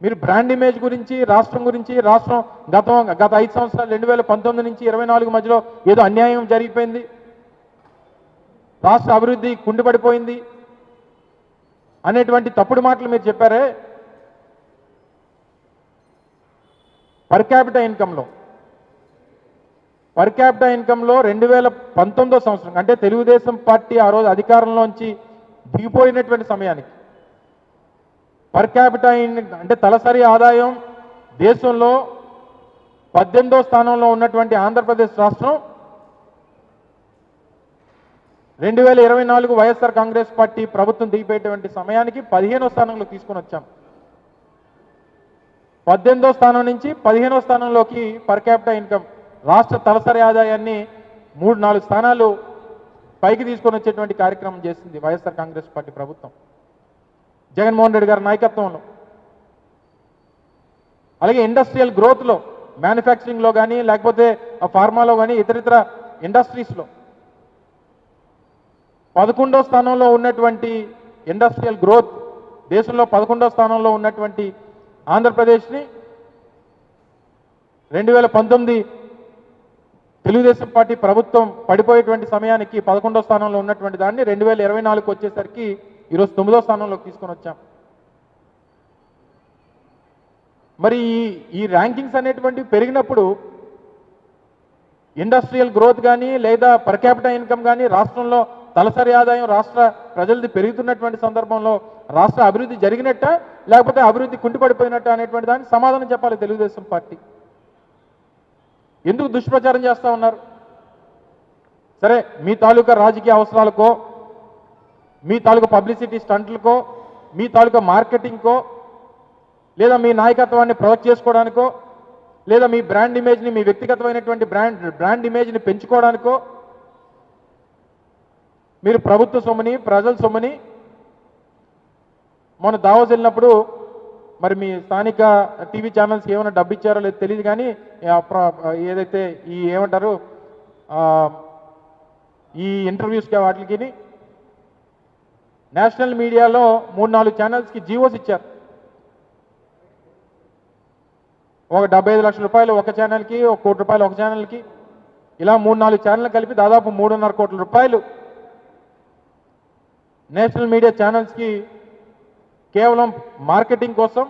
మీరు brand image గురించి రాష్ట్రం గత 5 సంవత్సరాలు 2019 నుంచి 24 మధ్యలో ఏదో అన్యాయం జరిగిపోయింది, రాష్ట్ర అభివృద్ధి కుండిపడిపోయింది అనేటువంటి తప్పుడు మాటలు మీరు చెప్పారే. పర్ క్యాపిటా ఇన్కంలో 2019 సంవత్సరం అంటే తెలుగుదేశం పార్టీ ఆ రోజు అధికారంలోంచి దిగిపోయినటువంటి సమయానికి పర్ క్యాపిటా అంటే తలసరి ఆదాయం దేశంలో 18వ స్థానంలో ఉన్నటువంటి ఆంధ్రప్రదేశ్ రాష్ట్రం 2024 వైఎస్ఆర్ కాంగ్రెస్ పార్టీ ప్రభుత్వం దిగిపోయేటువంటి సమయానికి 15వ స్థానంలో తీసుకొని వచ్చాం. 18వ స్థానం నుంచి 15వ స్థానంలోకి పర్ క్యాపిటా ఇన్కమ్ రాష్ట్ర తలసరి ఆదాయాన్ని 3-4 స్థానాలు పైకి తీసుకొని వచ్చేటువంటి కార్యక్రమం చేసింది వైఎస్ఆర్ కాంగ్రెస్ పార్టీ ప్రభుత్వం జగన్మోహన్ రెడ్డి గారి నాయకత్వంలో. అలాగే ఇండస్ట్రియల్ గ్రోత్లో మ్యానుఫ్యాక్చరింగ్లో కానీ లేకపోతే ఫార్మాలో కానీ ఇతరితర ఇండస్ట్రీస్లో 11వ స్థానంలో ఉన్నటువంటి ఇండస్ట్రియల్ గ్రోత్ దేశంలో 11వ స్థానంలో ఉన్నటువంటి ఆంధ్రప్రదేశ్ని 2019 తెలుగుదేశం పార్టీ ప్రభుత్వం పడిపోయేటువంటి సమయానికి 11వ స్థానంలో ఉన్నటువంటి దాన్ని 2024 వచ్చేసరికి ఈరోజు 9వ స్థానంలోకి తీసుకొని వచ్చాం. మరి ఈ ర్యాంకింగ్స్ అనేటువంటివి పెరిగినప్పుడు ఇండస్ట్రియల్ గ్రోత్ కానీ లేదా పర్ క్యాపిటా ఇన్కమ్ కానీ రాష్ట్రంలో తలసరి ఆదాయం రాష్ట్ర ప్రజలది పెరుగుతున్నటువంటి సందర్భంలో రాష్ట్ర అభివృద్ధి జరిగినట్ట లేకపోతే అభివృద్ధి కుంటిపడిపోయినట్ట అనేటువంటి దానికి సమాధానం చెప్పాలి తెలుగుదేశం పార్టీ. ఎందుకు దుష్ప్రచారం చేస్తూ ఉన్నారు? సరే, మీ తాలూకా రాజకీయ అవసరాలకో, మీ తాలూకా పబ్లిసిటీ స్టంట్లకో, మీ తాలూకా మార్కెటింగ్కో, లేదా మీ నాయకత్వాన్ని ప్రొజెక్ట్ చేసుకోవడానికో, లేదా మీ బ్రాండ్ ఇమేజ్ని మీ వ్యక్తిగతమైనటువంటి బ్రాండ్ ఇమేజ్ని పెంచుకోవడానికో మీరు ప్రభుత్వ సొమ్ముని ప్రజల సొమ్ముని మొన్న దావోస్ వెళ్ళినప్పుడు మరి మీ స్థానిక టీవీ ఛానల్స్కి ఏమైనా డబ్బు ఇచ్చారో లేదో తెలియదు కానీ ఏదైతే ఈ ఏమంటారు ఈ ఇంటర్వ్యూస్కి వాటికి నేషనల్ మీడియాలో 3-4 ఛానల్స్కి జీవోస్ ఇచ్చారు. ఒక 75 లక్షల రూపాయలు ఒక ఛానల్కి, 1 కోటి రూపాయలు ఒక ఛానల్కి, ఇలా 3-4 ఛానల్ కలిపి దాదాపు 3.5 కోట్ల రూపాయలు నేషనల్ మీడియా ఛానల్స్కి కేవలం మార్కెటింగ్ కోసం,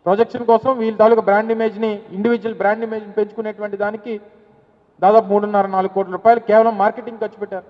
ప్రొజెక్షన్ కోసం వీళ్ళ తాలూకా బ్రాండ్ ఇమేజ్ని, ఇండివిజువల్ బ్రాండ్ ఇమేజ్ని పెంచుకునేటువంటి దానికి దాదాపు 3.5-4 కోట్ల రూపాయలు కేవలం మార్కెటింగ్ ఖర్చు పెట్టారు.